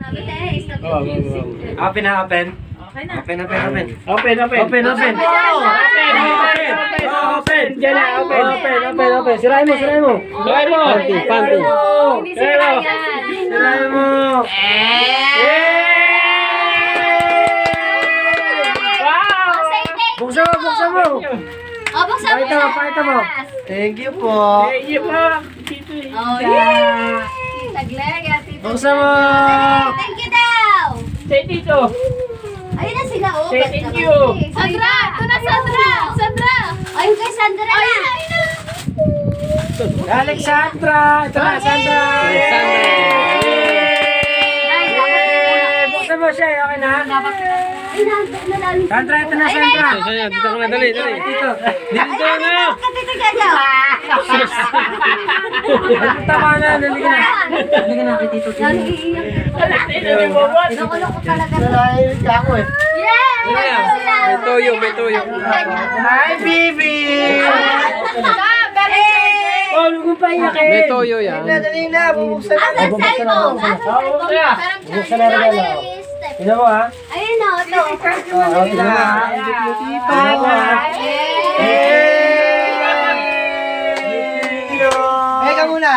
Open na, open. Okay na. Open, open, open. Open, open. Open, open. Open. Diyan na, open. Open, open. Sirain mo, sirain mo. Sirain mo. Panty. Hindi sira yan. Sirain mo. Buksan mo, buksan mo. O, buksan mo Pakita mo, siya. pakita mo. Thank you po. Thank you po. Oh, yeah. Tagleg, Tito. Buksan mo. Thank you daw. Say Tito. Ayun na sila, oh. Say thank you. Sandra! Ito na, Sandra! Sandra! Ayun kay Sandra na. Ayun na. Alexandra. Ito na, Sandra. Buksan mo siya, okay na? Ay, nalalim. Sandra, ito na, Sandra. Dito ka na, dali, dali. Dito. Dito na. Katito ka daw. Tama na, naliga na. Naliga na, kay Tito. Yan, iiyak. Nakulong ko talaga. Nalahimik ka ako eh. Yes! May toyo, may toyo. Hi, Bibi! Oh, lugo pa iyak eh. May toyo yan. Dali na, bubuksan na. Asan cellphone? Asan cellphone? Buksan na regalo. Tignan mo ha. Ayun o, ito. Okay na ha. Tito. Eh, ka muna.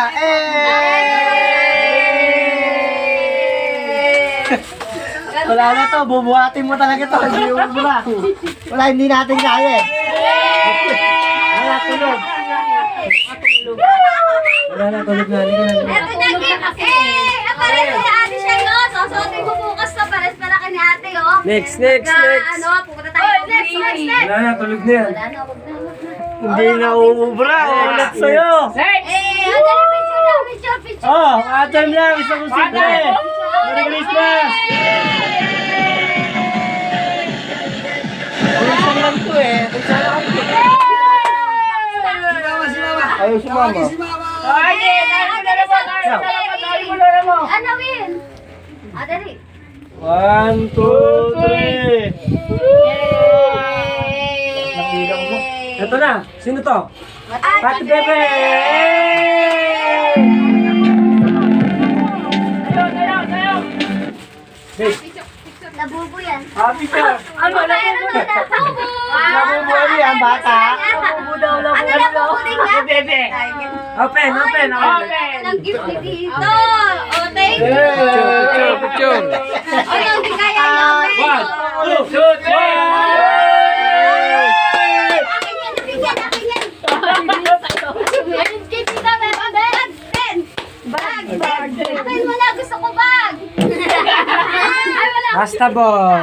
Wala na to, bubuhatin mo talaga to. Hindi mo muna. Wala, hindi natin kaya eh. Wala, tulog. Wala na, tulog na. Hindi na. Ito na, pares na ate siya yun. Susuotin ko bukas na pares pala ka ni ate, oh. Next, next, Na, next. ano, pupunta tayo. Next. Wala na, tulog na yan. Wala na, wag na. Hindi na uubra. Ulat sa'yo. Picture. Oh, atam lang. Isa kong simple. Merry Christmas. Minsan lang to eh. Ayaw si mama. Ano, Win? Dali. 1, 2, 3. Ito na. Sino to? Pati Bebe! Nabubo yan. Happy ka! Ano na? Nabubo yan, bata. Ano nabubo din nga? Bebe. Open. Anong gift ni Tito? Oh, thank you. Picture, picture. Oh, yung di kaya namin. 1, 2, 3. Akin yan. Ayun, kay Tita, meron bag. Pen. Bag. Akin mo na, gusto ko bag. Ay, wala. Basta boy.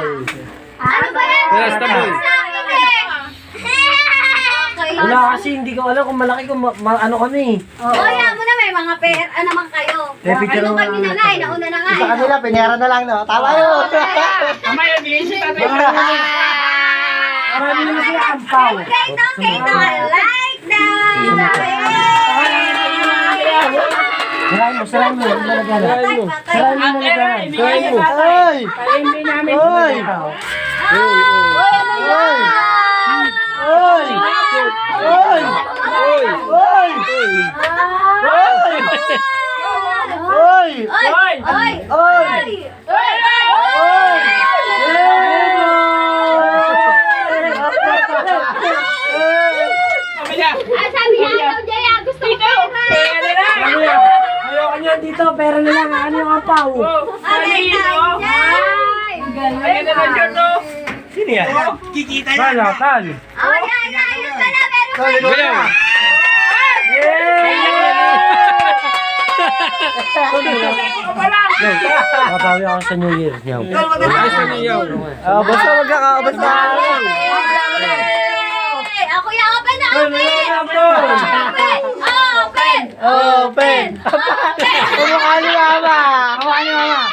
Ano ba yan? Basta boy. Sa akin eh. Okay. Wala kasi hindi ko alam kung malaki kung ano kami. Oh, yan mo na, may mga pera naman kayo. Picture Ano mo kami na nga, nauna na nga. Sa kanila, pinera na lang, no? Tama yun. Amaya, bigay si tatay. Marami naman sila ampaw. Kato, I like that. Sarayin mo. Sarayin mo. Ay! Hindi namin. Oy! Oy! Oy! Oy! Oy! Oy! Sabi niya, ikaw, Jaya, gusto ko pera. Ayoko niyan dito, pera na lang. Ano yung ampaw? Ay, Ayan na lang yun, no? Sino yan? Kikita Balatan. Oh, yan, ayun pala, meron kayo. Bayaw. Matawi ako sa New Year. Basta niyo. Basta magkakabas na. Ako yung open na, open. Open! Kumukha ni Mama! Kumukha ni Mama!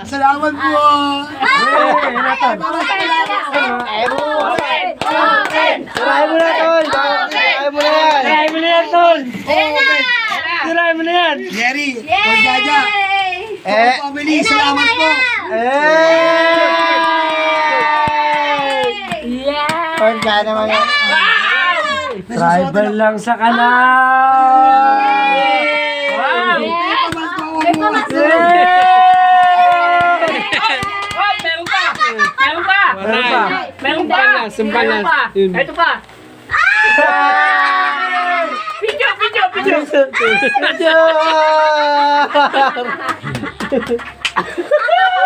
Salamat po! Sirahin mo na, Tol! Sirahin mo na yan! Sirahin mo na yan, Tol! Sirahin mo na yan! Jerry, Jaja, family, salamat po! Tol, kaya naman yan! Tribal lang sa kanan! Wow! Oh, meron pa! Meron pa! Meron pa. Meron pa! Sumbalas. Meron pa! Yun. Ito pa! Video!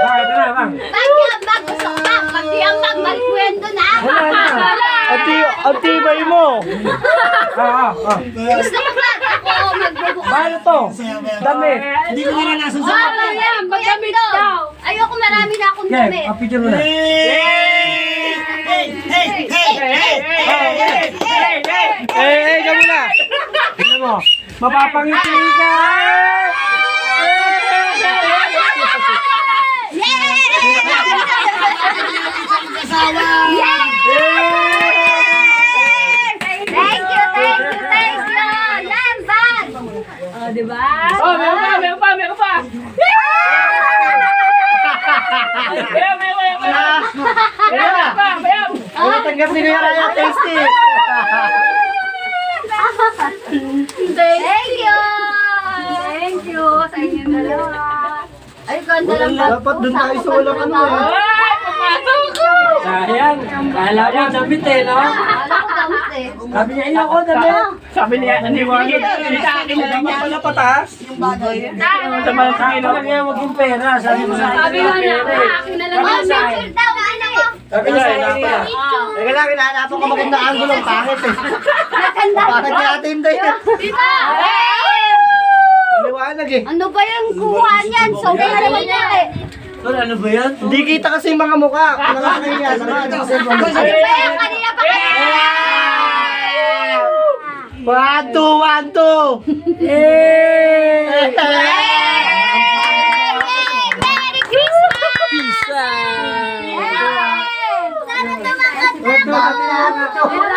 Bakit na lang? Bag, gusto ko bag. Pati ang bag, magkwento na. Ang tibay mo. Gusto ko bag. Ako magbubukas. Paano to? Damit. Hindi ko naranasan sa Magamit daw. Ayoko marami na akong damit. Picture mo na. Ka muna. Tingnan mo. Mapapangiti ka. Thank you. Yan, bag. Oh, diba? Oh, meron pa! Meron pa! Tanggap ni Kuya Raya, tasty. Thank you sa inyong dalawa. Ay, ganda lang bag. Dapat dun tayo sa walang ano eh. Ay, papasok ko! Sayang. Kala mo damit eh, no? Wala ko damit eh. Sabi niya, ayoko damit. Sabi niya, naniwala. Hindi sa akin na lang yan. Pala pataas. Sa mga kilo. Sabi niya, maging pera. Sabi mo sa akin. Sabi nga na, akin na lang Sabi yung sa picture akin. daw. Ano ko? Sabi niya, kaya. Teka lang, hinahanapan ko maganda angulo. Ang pangit eh. Maganda. Bakit niya atin din? Dito! Maliwanag eh. Ano ba yung kuha niyan? So, kaya naman niya eh. Ano ba yan? Hindi kita kasi yung mga mukha. Nakakahiya sa mga. Ano ba yung kanina pa kasi? 1, 2, 1, 2. Merry Christmas! Peace. Sana tumakas na Ito, sabi na.